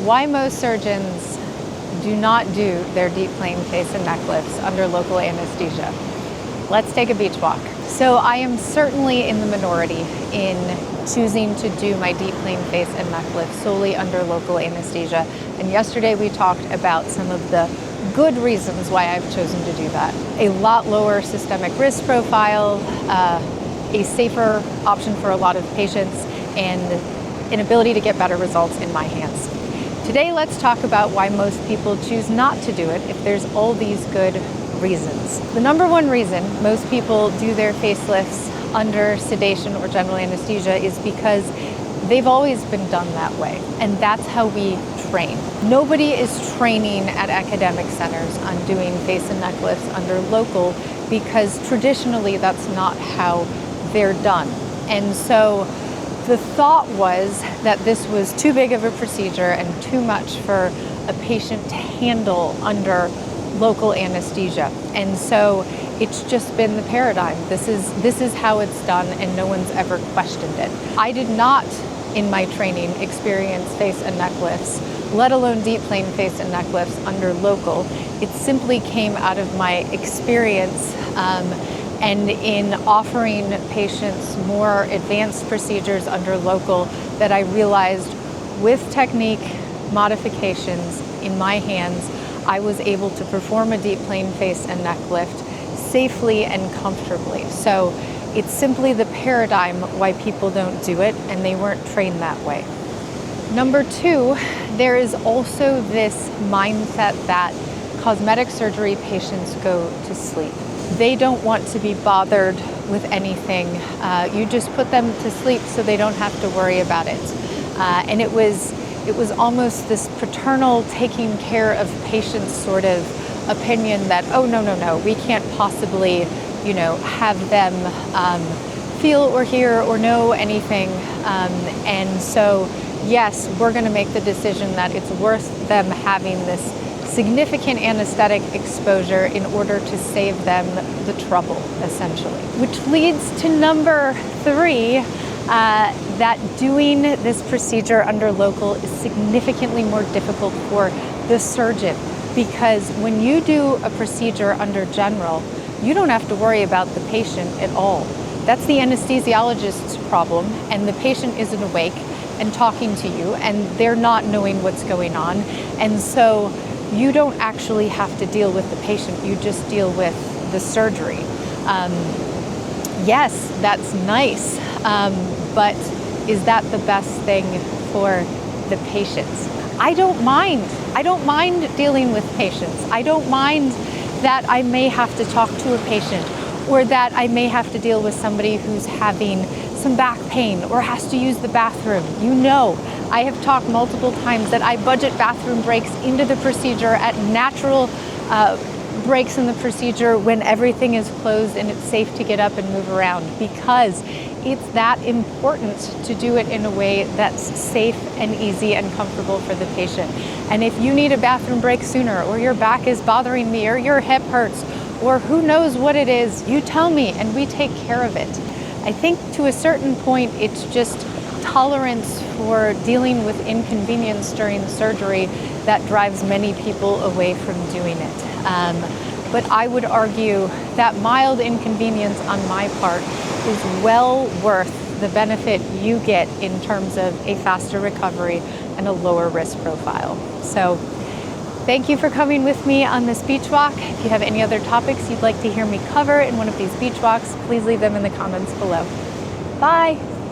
Why most surgeons do not do their deep plane face and neck lifts under local anesthesia. Let's take a beach walk. So I am certainly in the minority in choosing to do my deep plane face and neck lift solely under local anesthesia. And yesterday we talked about some of the good reasons why I've chosen to do that. A lot lower systemic risk profile, a safer option for a lot of patients, and an ability to get better results in my hands. Today, let's talk about why most people choose not to do it if there's all these good reasons. The number one reason most people do their facelifts under sedation or general anesthesia is because they've always been done that way, and that's how we train. Nobody is training at academic centers on doing face and neck lifts under local because traditionally that's not how they're done. And so the thought was that this was too big of a procedure and too much for a patient to handle under local anesthesia. And so it's just been the paradigm. This is how it's done, and no one's ever questioned it. I did not, in my training, experience face and neck lifts, let alone deep plane face and neck lifts under local. It simply came out of my experience and in offering patients more advanced procedures under local that I realized with technique modifications in my hands, I was able to perform a deep plane face and neck lift safely and comfortably. So it's simply the paradigm why people don't do it, and they weren't trained that way. Number two, there is also this mindset that cosmetic surgery patients go to sleep. They don't want to be bothered with anything. You just put them to sleep so they don't have to worry about it. And it was almost this paternal taking care of patients sort of opinion that, oh, no, we can't possibly, have them feel or hear or know anything. And so, yes, we're going to make the decision that it's worth them having this significant anesthetic exposure in order to save them the trouble, essentially. Which leads to number three, that doing this procedure under local is significantly more difficult for the surgeon, because when you do a procedure under general, you don't have to worry about the patient at all. That's the anesthesiologist's problem, and the patient isn't awake and talking to you, and they're not knowing what's going on. And so you don't actually have to deal with the patient, you just deal with the surgery. Yes, that's nice, but is that the best thing for the patients? I don't mind. I don't mind dealing with patients. I don't mind that I may have to talk to a patient, or that I may have to deal with somebody who's having some back pain or has to use the bathroom. I have talked multiple times that I budget bathroom breaks into the procedure at natural breaks in the procedure when everything is closed and it's safe to get up and move around, because it's that important to do it in a way that's safe and easy and comfortable for the patient. And if you need a bathroom break sooner, or your back is bothering me, or your hip hurts, or who knows what it is, you tell me and we take care of it. I think to a certain point, it's just tolerance for dealing with inconvenience during surgery that drives many people away from doing it. But I would argue that mild inconvenience on my part is well worth the benefit you get in terms of a faster recovery and a lower risk profile. So thank you for coming with me on this beach walk. If you have any other topics you'd like to hear me cover in one of these beach walks, please leave them in the comments below. Bye.